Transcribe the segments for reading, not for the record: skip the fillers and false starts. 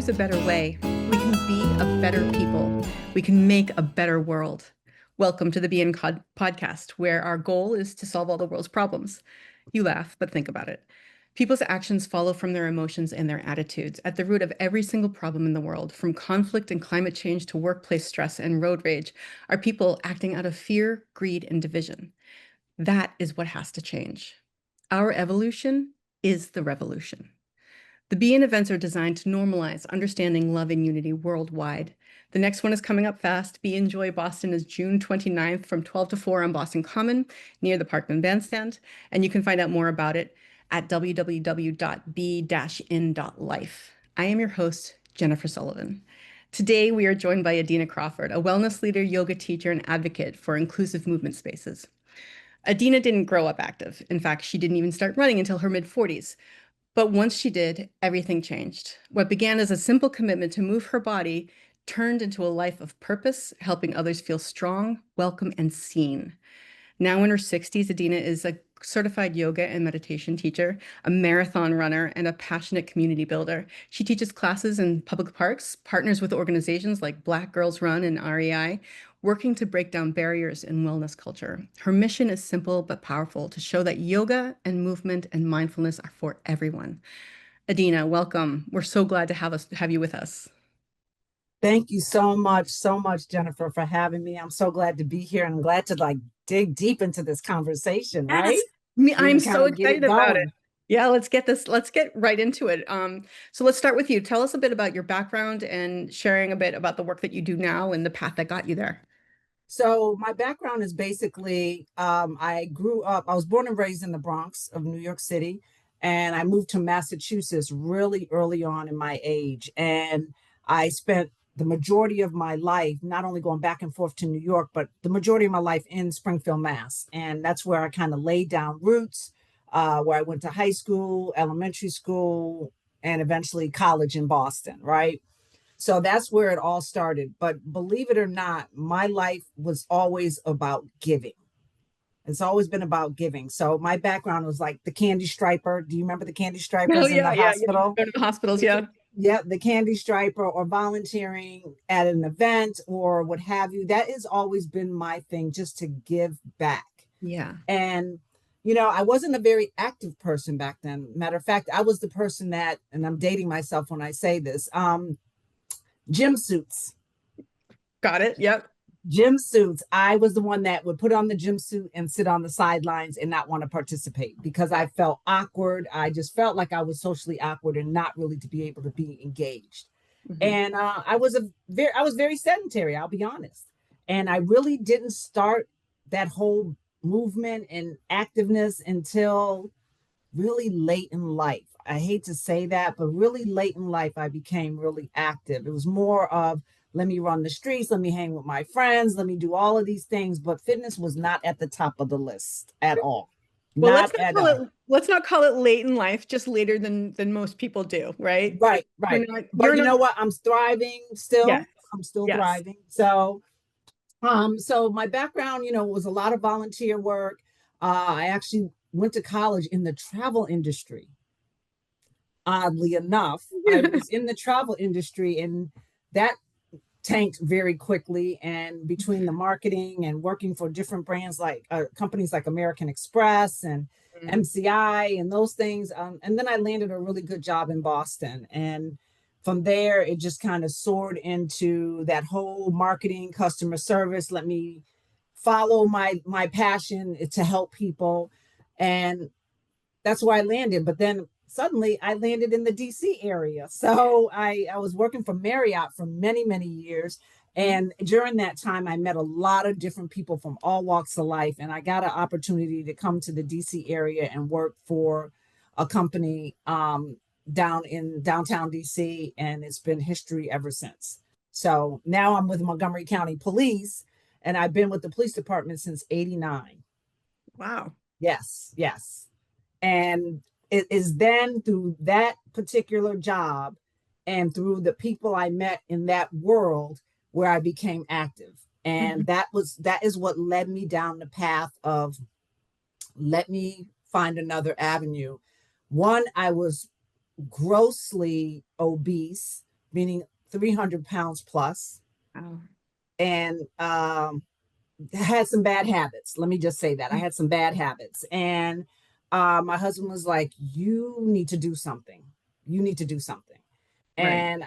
there's a better way. We can be a better people. We can make a better world. Welcome to the podcast, where our goal is to solve all the world's problems. You laugh, but think about it. People's actions follow from their emotions and their attitudes. At the root of every single problem in the world, from conflict and climate change to workplace stress and road rage, are people acting out of fear, greed, and division. That is what has to change. Our evolution is the revolution. The BN events are designed to normalize understanding, love, and unity worldwide. The next one is coming up fast. Be Enjoy Boston is June 29th from 12 to 4 on Boston Common near the Parkman Bandstand. And you can find out more about it at www.b-in.life. I am your host, Jennifer Sullivan. Today, we are joined by Adina Crawford, a wellness leader, yoga teacher, and advocate for inclusive movement spaces. Adina didn't grow up active. In fact, she didn't even start running until her mid-40s. But once she did, everything changed. What began as a simple commitment to move her body turned into a life of purpose, helping others feel strong, welcome, and seen. Now in her 60s, Adina is a certified yoga and meditation teacher, a marathon runner, and a passionate community builder. She teaches classes in public parks, partners with organizations like Black Girls Run and REI, working to break down barriers in wellness culture. Her mission is simple but powerful: to show that yoga and movement and mindfulness are for everyone. Adina, welcome. We're so glad to have you with us. Thank you so much, Jennifer, for having me. I'm so glad to be here and I'm glad to dig deep into this conversation, right? Yes, me, We I'm can kind so of get excited it about it. going. Yeah, let's get right into it. So let's start with you. Tell us a bit about your background and sharing a bit about the work that you do now and the path that got you there. So my background is basically I was born and raised in the Bronx of New York City, and I moved to Massachusetts really early on in my age. And I spent the majority of my life not only going back and forth to New York, but the majority of my life in Springfield, Mass. And that's where I kind of laid down roots, where I went to high school, elementary school, and eventually college in Boston, right? So that's where it all started. But believe it or not, my life was always about giving. It's always been about giving. So my background was like the candy striper. Do you remember the candy Oh stripers in yeah, the yeah, yeah. hospital? Go to the hospitals, yeah. Yeah, the candy striper or volunteering at an event or what have you. That has always been my thing, just to give back. Yeah. And I wasn't a very active person back then. Matter of fact, I was the person that, and I'm dating myself when I say this, gym suits. Got it. Yep. Gym suits. I was the one that would put on the gym suit and sit on the sidelines and not want to participate because I felt awkward. I just felt like I was socially awkward and not really to be able to be engaged. Mhm. And I was very sedentary. I'll be honest. And I really didn't start that whole movement and activeness until really late in life. I hate to say that, but really late in life, I became really active. It was more of, let me run the streets, let me hang with my friends, let me do all of these things. But fitness was not at the top of the list at all. Well, Not at all. let's not call it late in life, just later than most people do, right? Right, right. You're But you not know what? I'm thriving still. yes. I'm still Yes. thriving. So my background, was a lot of volunteer work. I actually went to college in the travel industry. Oddly enough, I was in the travel industry and that tanked very quickly. And between the marketing and working for different brands like companies like American Express and Mm. MCI and those things. And then I landed a really good job in Boston. And from there, it just kind of soared into that whole marketing, customer service. Let me follow my passion to help people. And that's where I landed. But then suddenly I landed in the DC area. So I was working for Marriott for many years. And during that time, I met a lot of different people from all walks of life. And I got an opportunity to come to the DC area and work for a company down in downtown DC. And it's been history ever since. So now I'm with Montgomery County Police, and I've been with the police department since '89. Wow. Yes, yes. And it is then through that particular job and through the people I met in that world where I became active. Mhm. And that is what led me down the path of, let me find another avenue. One, I was grossly obese meaning 300 pounds plus, Wow. and had some bad habits. Let me just say that I had some bad habits. And my husband was like, "You need to do something. You need to do something." Right. And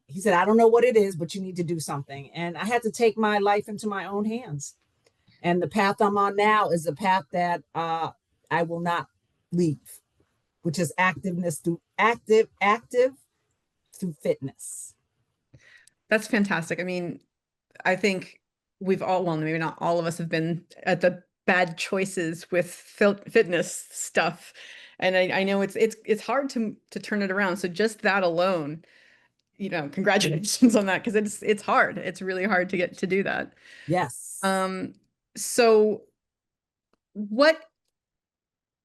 he said, "I don't know what it is, but you need to do something." And I had to take my life into my own hands. And the path I'm on now is a path that I will not leave, which is active through fitness. That's fantastic. I mean, I think we've all, well, maybe not all of us have been at the bad choices with fitness stuff. And I know it's hard to turn it around. So just that alone, congratulations on that because it's hard. It's really hard to get to do that. Yes. Um, so what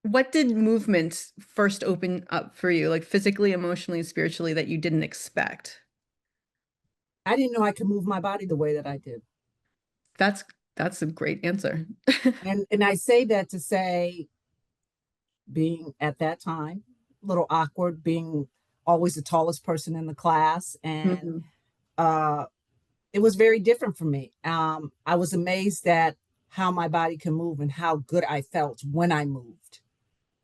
what did movement first open up for you, like physically, emotionally, spiritually, that you didn't expect? I didn't know I could move my body the way that I did. That's that's a great answer. And I say that to say, being at that time a little awkward, being always the tallest person in the class, and Mhm. uh it was very different for me. I was amazed at how my body can move and how good I felt when I moved,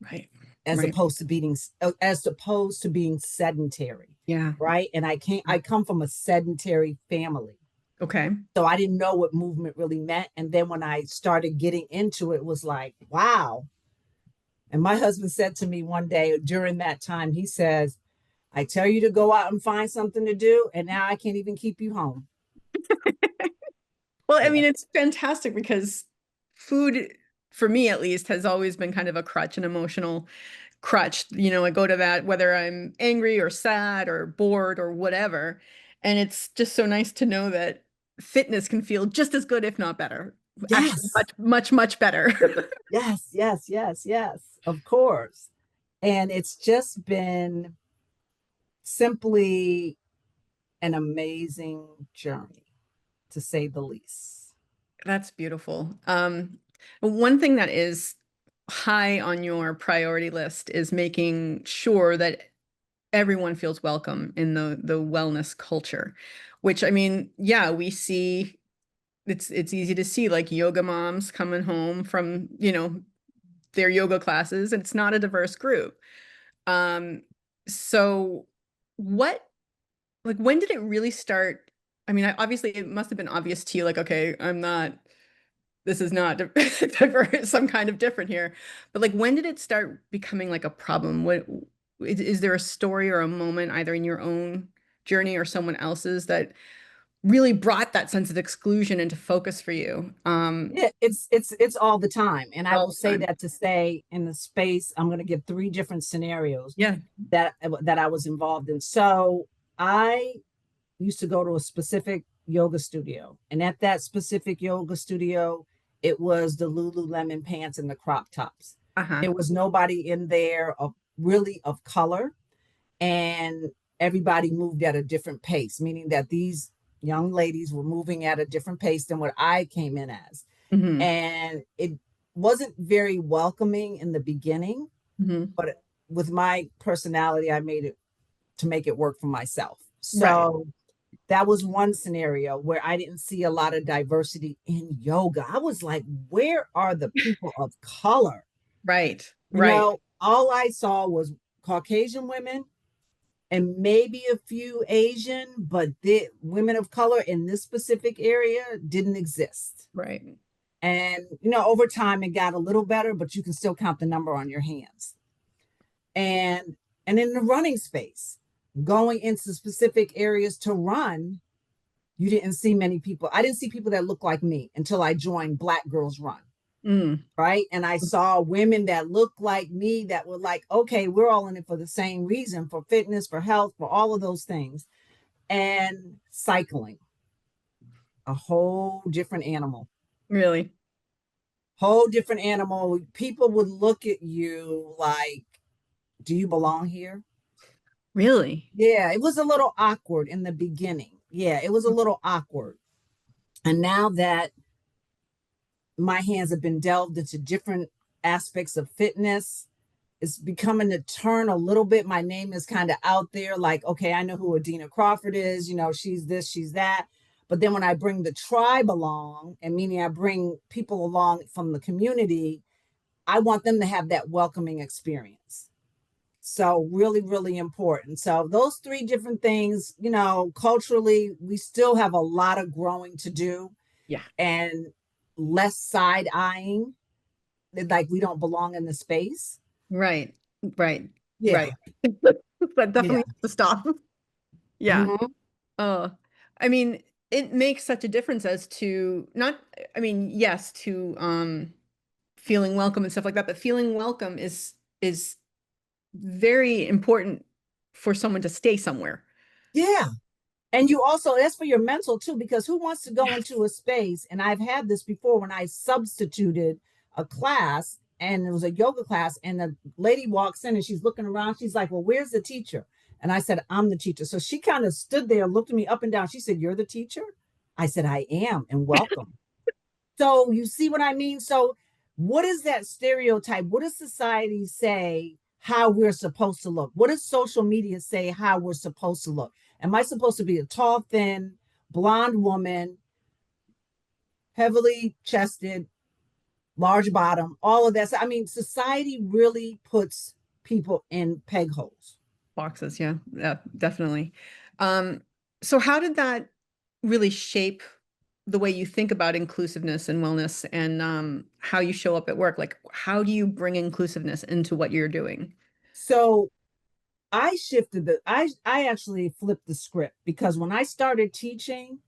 Right. as Right. opposed to being sedentary, Yeah. right? And I come from a sedentary family, Okay. so I didn't know what movement really meant. And then when I started getting into it, it was like, wow. And my husband said to me one day during that time, he says, "I tell you to go out and find something to do, and now I can't even keep you home." Well, I Yeah. mean, it's fantastic because food, for me at least, has always been kind of a crutch, an emotional crutch. I go to that whether I'm angry or sad or bored or whatever. And it's just so nice to know that fitness can feel just as good, if not better. Actually, Yes. much, much, much better. Yes. Yes. Yes. Yes. Of course. And it's just been simply an amazing journey, to say the least. That's beautiful. One thing that is high on your priority list is making sure that everyone feels welcome in the wellness culture, which I mean, yeah, we see it's easy to see like yoga moms coming home from, their yoga classes, and it's not a diverse group. Um, so what like when did it really start? I mean, obviously it must have been obvious to you, like, okay, this is not diverse, some kind of different here. But like, when did it start becoming like a problem? What is there a story or a moment either in your own journey or someone else's that really brought that sense of exclusion into focus for you? Yeah, it's all the time. And I All will the say time. that to say in the space, I'm going to give three different scenarios Yeah. that I was involved in. So I used to go to a specific yoga studio, and at that specific yoga studio, it was the Lululemon pants and the crop tops. Uh-huh. There was nobody in there of really of color, and everybody moved at a different pace, meaning that these young ladies were moving at a different pace than what I came in as. Hmm. And it wasn't very welcoming in the beginning, Hmm. but with my personality, I made it to make it work for myself. Right. So that was one scenario where I didn't see a lot of diversity in yoga. I was like, where are the people of color? Right. Right. All I saw was Caucasian women and maybe a few Asian, but the women of color in this specific area didn't exist. Right. And over time it got a little better, but you can still count the number on your hands. And in the running space, going into specific areas to run, you didn't see many people. I didn't see people that looked like me until I joined Black Girls Run, Mm. right? And I saw women that looked like me that were like, okay, we're all in it for the same reason, for fitness, for health, for all of those things. And cycling, a whole different animal. Really. Whole different animal. People would look at you like, do you belong here? Really. Yeah, it was a little awkward in the beginning. Yeah, it was a little awkward. And now that my hands have been delved into different aspects of fitness, it's becoming to turn a little bit. My name is kind of out there, like, okay, I know who Adina Crawford is, she's this, she's that. But then when I bring the tribe along, and meaning I bring people along from the community, I want them to have that welcoming experience. So really, really important. So those three different things, culturally, we still have a lot of growing to do Yeah. and less side eyeing, like we don't belong in the space. Right. Right. Yeah. Right. That Yeah. definitely has to stop. Yeah. Mhm. Uh, I mean, it makes such a difference as to not, I mean, yes, to feeling welcome and stuff like that, but feeling welcome is very important for someone to stay somewhere. Yeah. And you also, that's for your mental too, because who wants to go into Yes. a space? And I've had this before when I substituted a class, and it was a yoga class, and the lady walks in and she's looking around. She's like, well, where's the teacher? And I said, I'm the teacher. So she kind of stood there, looked at me up and down. She said, you're the teacher? I said, I am, and welcome. So you see what I mean? So what is that stereotype? What does society say how we're supposed to look? What does social media say how we're supposed to look? Am I supposed to be a tall, thin, blonde woman, heavily chested, large bottom, all of that? So, I mean, society really puts people in peg holes. Boxes, yeah. Yeah, definitely. Um, so how did that really shape the way you think about inclusiveness and wellness and how you show up at work? Like, how do you bring inclusiveness into what you're doing? So I actually flipped the script, because when I started teaching,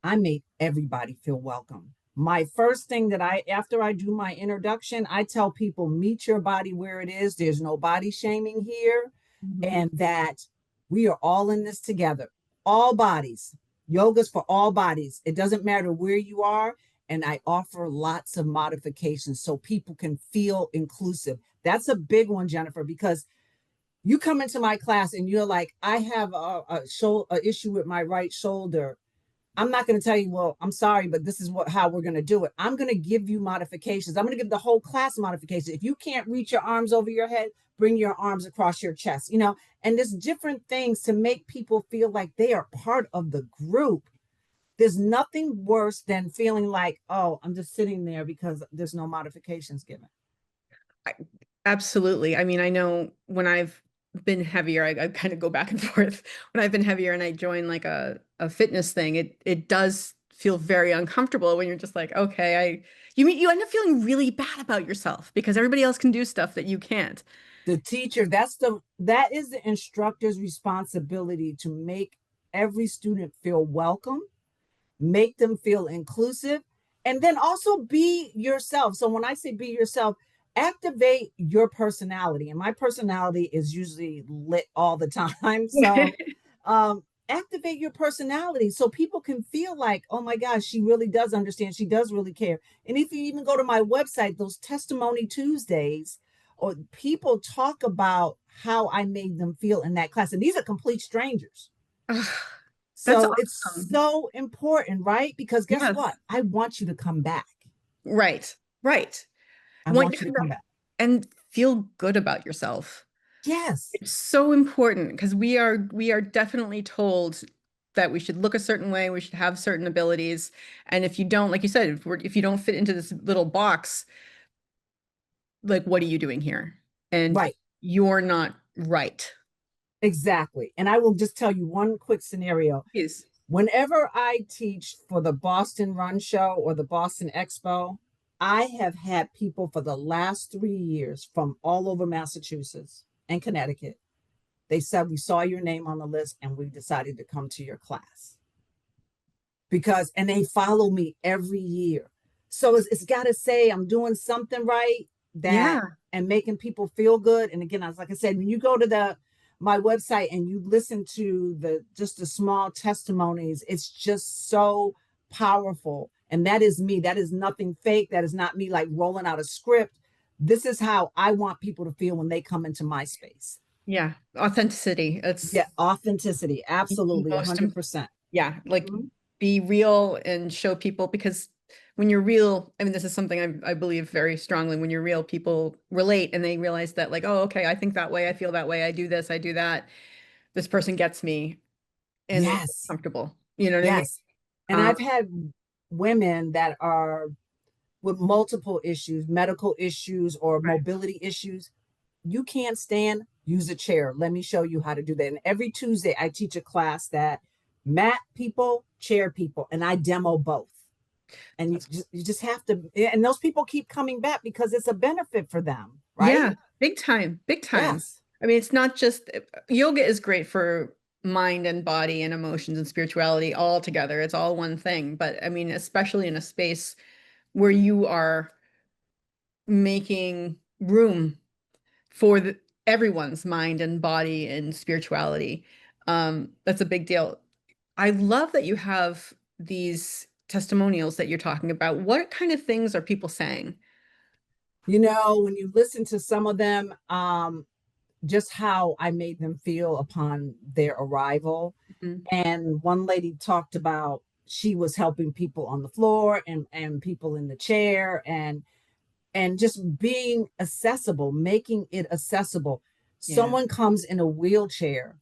I made everybody feel welcome. My first thing that after I do my introduction, I tell people, meet your body where it is. There's no body shaming here, Mhm. and that we are all in this together. All bodies. Yoga's for all bodies. It doesn't matter where you are. And I offer lots of modifications so people can feel inclusive. That's a big one, Jennifer, because you come into my class and you're like, I have a issue with my right shoulder. I'm not going to tell you, well, I'm sorry, but this is how we're going to do it. I'm going to give you modifications. I'm going to give the whole class modifications. If you can't reach your arms over your head, bring your arms across your chest, and there's different things to make people feel like they are part of the group. There's nothing worse than feeling like, oh, I'm just sitting there because there's no modifications given. I, absolutely. I mean, I know when I've been heavier, I kind of go back and forth. When I've been heavier and I join like a fitness thing, it does feel very uncomfortable when you're just like, okay, you end up feeling really bad about yourself because everybody else can do stuff that you can't. The teacher, that is the instructor's responsibility, to make every student feel welcome, make them feel inclusive, and then also be yourself. So when I say be yourself, activate your personality. And my personality is usually lit all the time. So activate your personality so people can feel like, oh my gosh, she really does understand. She does really care. And if you even go to my website, those testimony Tuesdays, or people talk about how I made them feel in that class. And these are complete strangers. Ugh, that's So it's awesome. so important, right? Because guess what? Yes. I want you to come back. Right. Right. I I want you want to you to come come back back. and feel good about yourself. Yes. It's so important because we are definitely told that we should look a certain way, we should have certain abilities, and if you don't, like you said, if you don't fit into this little box, like what are you doing here? And Right. you're not right. Exactly. And I will just tell you one quick scenario. Is Whenever I teach for the Boston Run Show or the Boston Expo, I have had people for the last 3 years from all over Massachusetts and Connecticut. They said, we saw your name on the list and we decided to come to your class, and they follow me every year. So it's got to say I'm doing something right, that yeah. and making people feel good. And again, like I said, when you go to my website and you listen to the small testimonies, it's just so powerful. And that is me. That is nothing fake. That is not me like rolling out a script. This is how I want people to feel when they come into my space. Yeah. Authenticity. It's Yeah, authenticity. Absolutely, most 100%. yeah, like Mhm. be real and show people because when you're real, I mean, this is something I believe very strongly. When you're real, people relate and they realize that, like, oh, okay, I think that way, I feel that way, I do this, I do that. This person gets me, and they feel Yes, comfortable. You know what I mean? yes. And Um, I've had women that are with multiple issues, medical issues or right. mobility issues. You can't stand, use a chair. Let me show you how to do that. And every Tuesday, I teach a class that mat people, chair people, and I demo both. And That's, you just have to, and those people keep coming back because it's a benefit for them, right? yeah, big time, big time. Yes. I mean, it's not just yoga is great for mind and body and emotions and spirituality all together. It's all one thing. But I mean, especially in a space where you are making room for everyone's mind and body and spirituality. That's a big deal. I love that you have these testimonials that you're talking about. What kind of things are people saying? You know, when you listen to some of them, just how I made them feel upon their arrival. Mhm. And one lady talked about she was helping people on the floor and people in the chair and just being accessible, making it accessible. Yeah, Someone comes in a wheelchair,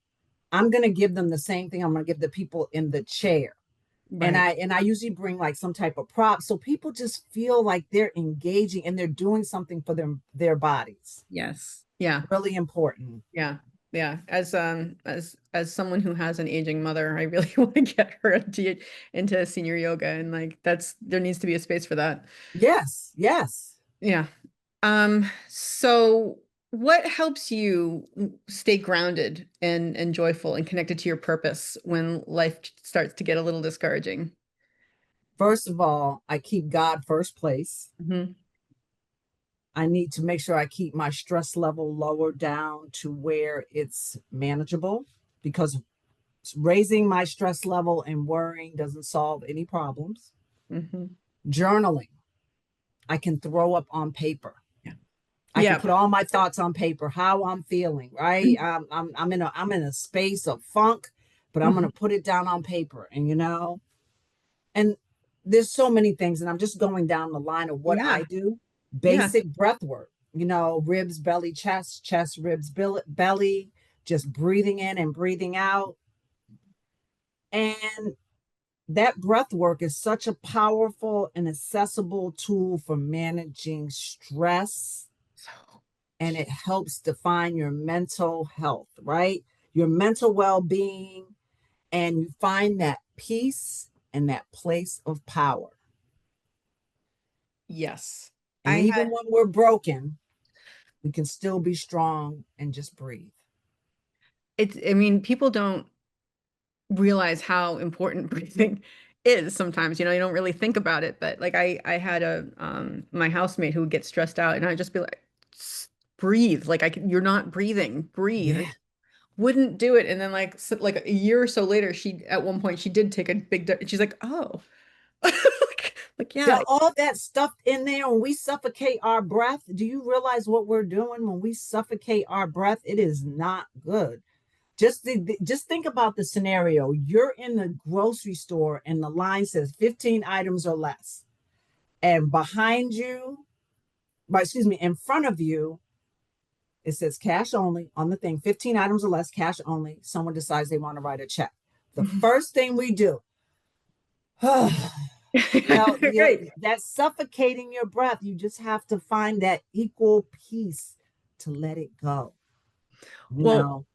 I'm going to give them the same thing I'm going to give the people in the chair. And right. I usually bring like some type of prop so people just feel like they're engaging and they're doing something for their bodies. Yes. Yeah. Really important. Yeah. Yeah. As someone who has an aging mother, I really want to get her into senior yoga, and like that's there needs to be a space for that. Yes, yes. Yeah. So what helps you stay grounded and joyful and connected to your purpose when life starts to get a little discouraging? First of all, I keep God first place. Hmm. I need to make sure I keep my stress level lower down to where it's manageable because raising my stress level and worrying doesn't solve any problems. Hmm. Journaling, I can throw up on paper. Yeah. I can Yeah. put all my thoughts on paper, how I'm feeling, right? I'm in a space of funk, but I'm Mhm. gonna put it down on paper. And and there's so many things, and I'm just going down the line of what I Yeah. do. Yeah. Basic breath work, ribs, belly, chest, ribs, belly, just breathing in and breathing out. And that breath work is such a powerful and accessible tool for managing stress, So, and it helps define your mental health, right? Your mental well being, and you find that peace and that place of power. yes. And I even had when we're broken, we can still be strong and just breathe. I mean, people don't realize how important breathing is sometimes. You don't really think about it, but like I had a my housemate who would get stressed out and I'd just be like, Breathe. Like you're not breathing. Breathe." Yeah. And wouldn't do it. And then like a year or so later, she at one point she did take a she's like, "Oh." Like yeah. Got all that stuff in there. When we suffocate our breath, do you realize what we're doing when we suffocate our breath? It is not good. Just think about the scenario. You're in the grocery store and the line says 15 items or less. And behind you, excuse me, in front of you, it says cash only on the thing, 15 items or less, cash only. Someone decides they want to write a check. The first thing we do, Right. that's suffocating your breath. You just have to find that equal peace to let it go. You Well, know.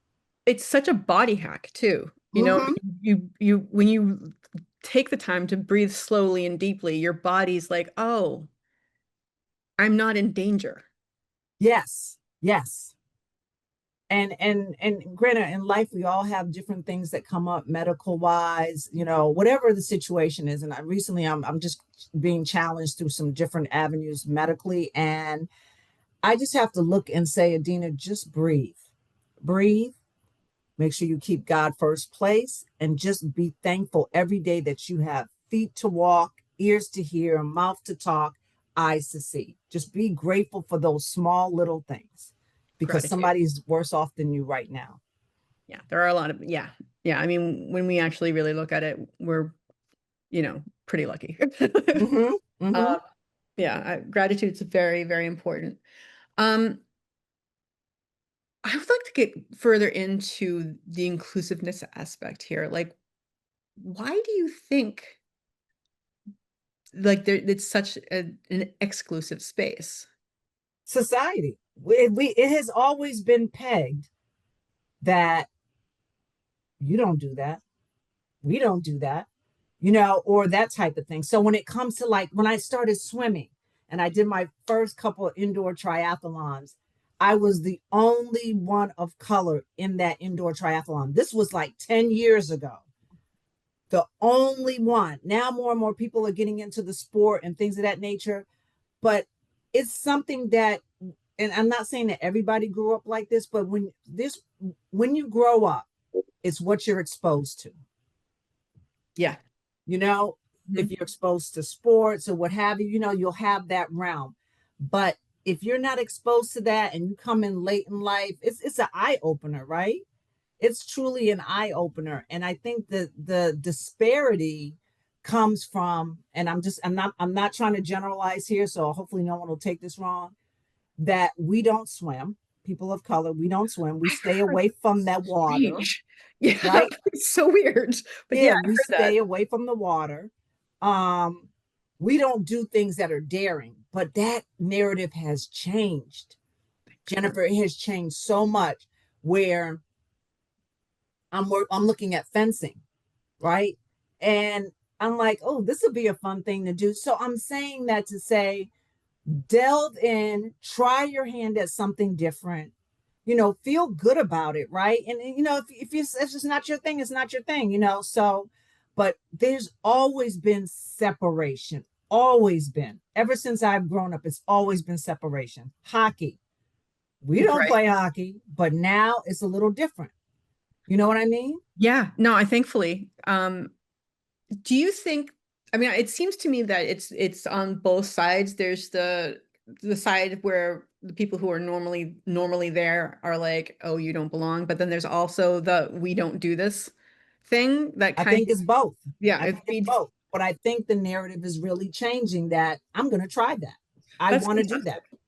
it's such a body hack too. Mm-hmm. You when you take the time to breathe slowly and deeply, your body's like, "Oh, I'm not in danger." Yes. Yes. And granted, in life we all have different things that come up medical wise, whatever the situation is. And I'm just being challenged through some different avenues medically, and I just have to look and say, Adina, just breathe. Breathe. Make sure you keep God first place and just be thankful every day that you have feet to walk, ears to hear, mouth to talk, eyes to see. Just be grateful for those small little things because Gratitude. somebody's worse off than you right now. Yeah, there are a lot of yeah. Yeah, I mean, when we actually really look at it, we're, pretty lucky. Mm-hmm. Mm-hmm. Um, yeah, gratitude's very, very important. Um, I would like to get further into the inclusiveness aspect here. Like, why do you think like it's such an exclusive space? Society. It has always been pegged that you don't do that. We don't do that, or that type of thing. So when it comes to like when I started swimming and I did my first couple of indoor triathlons, I was the only one of color in that indoor triathlon. This was like 10 years ago. The only one. Now more and more people are getting into the sport and things of that nature, but it's something that, and I'm not saying that everybody grew up like this, but when you grow up, it's what you're exposed to. Yeah. you know, if Mhm. you're exposed to sports or what have you, you'll have that realm. But if you're not exposed to that and you come in late in life, it's an eye opener, right? It's truly an eye opener. And I think that the disparity comes from, and I'm not trying to generalize here, so hopefully no one will take this wrong, that we don't swim. People of color, we don't swim. We I've stay heard away from that's that water, strange. Yeah, right? it's so weird. But yeah, Yeah, I've we heard that. stay away from the water. Um, we don't do things that are daring, but that narrative has changed. Jennifer, it has changed so much where I'm looking at fencing, right? And I'm like, oh, this would be a fun thing to do. So I'm saying that to say, delve in, try your hand at something different, feel good about it, right? And if it's not your thing, it's not your thing, so. But there's always been separation, always been. Ever since I've grown up, it's always been separation. Hockey, we don't Right. play hockey, but now it's a little different. You know what I mean? Yeah, no, I thankfully. Do you think, I mean, it seems to me that it's on both sides. There's the side where the people who are normally there are like, oh, you don't belong. But then there's also the we don't do this thing that I kind think of, it's both. yeah, I it think it's feeds. both. But I think the narrative is really changing that I'm going to try that. I That's want to do that. fantastic.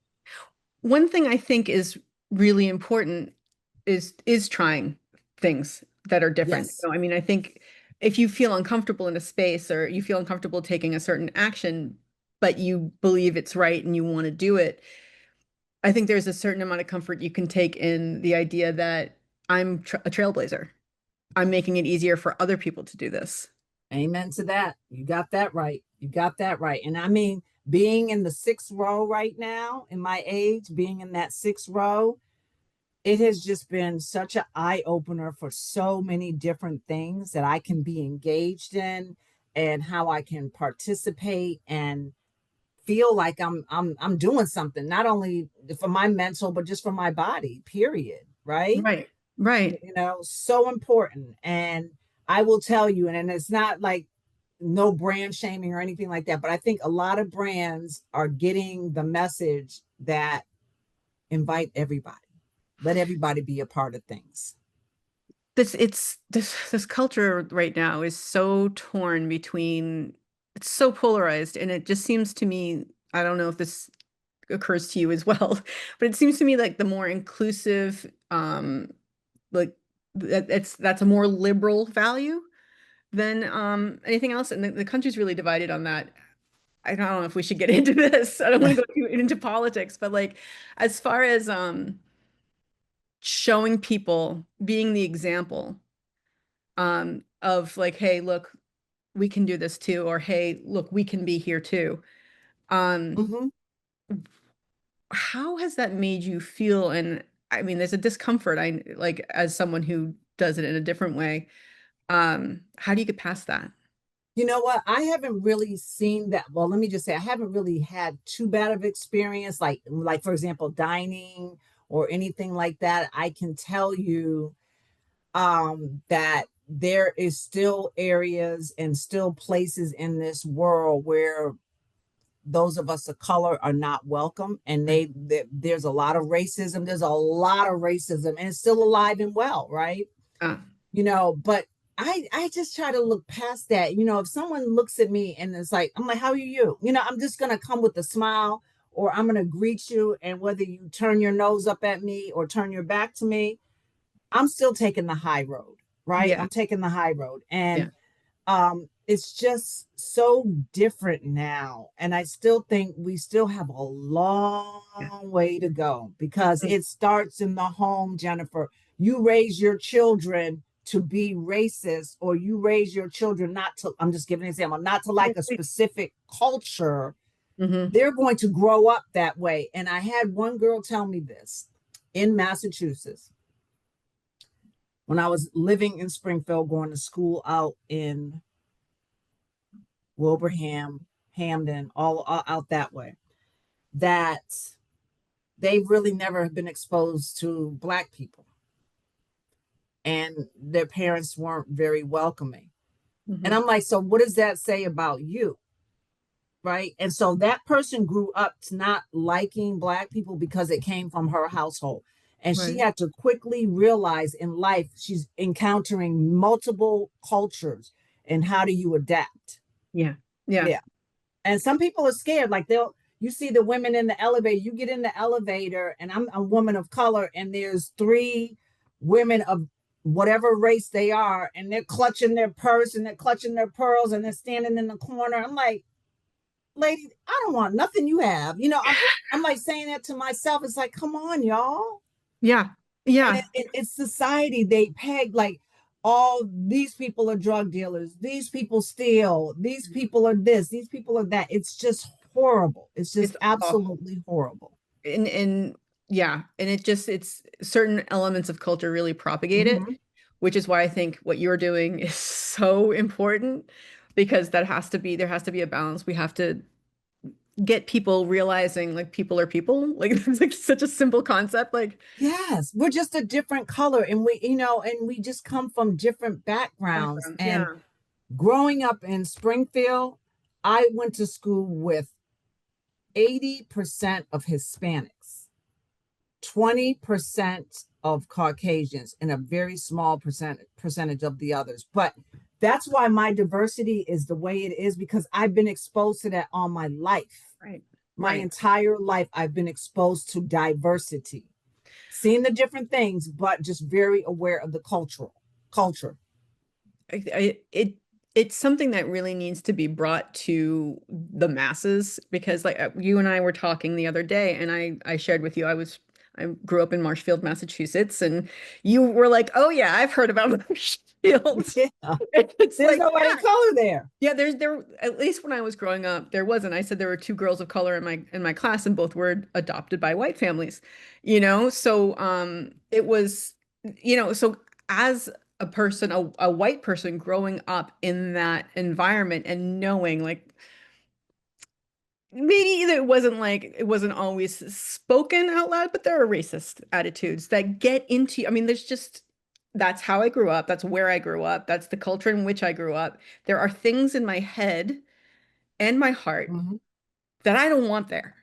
One thing I think is really important is trying things that are different. Yes. I mean, I think if you feel uncomfortable in a space or you feel uncomfortable taking a certain action, but you believe it's right and you want to do it, I think there's a certain amount of comfort you can take in the idea that I'm a trailblazer. I'm making it easier for other people to do this. Amen to that. You got that right. You got that right. And I mean, being in the sixth row right now, in my age, being in that sixth row, it has just been such an eye opener for so many different things that I can be engaged in and how I can participate and feel like I'm doing something, not only for my mental, but just for my body, period. Right. Right, right. So important. And I will tell you, and it's not like no brand shaming or anything like that, but I think a lot of brands are getting the message that invite everybody, let everybody be a part of things. This culture right now is so torn between it's so polarized and it just seems to me, I don't know if this occurs to you as well, but it seems to me like the more inclusive like that's a more liberal value than anything else. And the country's really divided on that. I don't know if we should get into this. I don't want to go into politics, but like as far as showing people, being the example of like, hey, look, we can do this too, or hey, look, we can be here too. Um, Mm-hmm. how has that made you feel? And I mean, there's a discomfort, I like as someone who does it in a different way. How do you get past that? You know what? I haven't really seen that. Well, let me just say I haven't really had too bad of experience, like for example, dining or anything like that. I can tell you that there is still areas and still places in this world where those of us of color are not welcome, and there's a lot of racism. There's a lot of racism, and it's still alive and well, right? Uh, But I just try to look past that. If someone looks at me and it's like, I'm like, how are you? I'm just gonna come with a smile, or I'm gonna greet you, and whether you turn your nose up at me or turn your back to me, I'm still taking the high road, right? Yeah. I'm taking the high road. Yeah. And it's just so different now. And I still think we still have a long Yeah. way to go, because Mm. it starts in the home, Jennifer. You raise your children to be racist, or you raise your children not to, I'm just giving an example, not to like a specific culture, Mm-hmm. they're going to grow up that way. And I had one girl tell me this in Massachusetts when I was living in Springfield, going to school out in Wilbraham, Hamden, all out that way, that they really never have been exposed to Black people, and their parents weren't very welcoming. And Mm-hmm. I'm like, so what does that say about you? Right. And so that person grew up not liking Black people because it came from her household. And she Right. had to quickly realize in life she's encountering multiple cultures. And how do you adapt? Yeah. Yeah. Yeah. And some people are scared. Like you see the women in the elevator, you get in the elevator, and I'm a woman of color, and there's three women of whatever race they are, and they're clutching their purse and they're clutching their pearls and they're standing in the corner. I'm like, lady, I don't want nothing you have. I'm like saying that to myself. It's like, come on, y'all. Yeah. And Yeah. it's society. They peg like all these people are drug dealers. These people steal. These people are this. These people are that. It's just horrible. It's just It's awful. absolutely horrible. And yeah, and it's certain elements of culture really propagate it, Mm-hmm. which is why I think what you're doing is so important because there has to be a balance. We have to get people realizing like people are people. Like it's like such a simple concept. Like Yes, we're just a different color, and we just come from different backgrounds. backgrounds. And Yeah. growing up in Springfield, I went to school with 80% of Hispanics, 20% of Caucasians, and a very small percentage of the others. But that's why my diversity is the way it is, because I've been exposed to that all my life. Right. My Right. entire life, I've been exposed to diversity, seeing the different things, but just very aware of the culture. It's something that really needs to be brought to the masses because like you and I were talking the other day and I shared with you I grew up in Marshfield, Massachusetts, and you were like, "Oh yeah, I've heard about Marshfield." Yeah, It's there's like, nobody of yeah. color there. Yeah, there at least when I was growing up, there wasn't. I said there were two girls of color in my class and both were adopted by white families, you know? So it was, so as a person, a white person growing up in that environment and knowing like maybe it wasn't always spoken out loud, but there are racist attitudes that get into, I mean, there's just that's how I grew up, that's where I grew up, that's the culture in which I grew up. There are things in my head and my heart Mm-hmm. that I don't want there.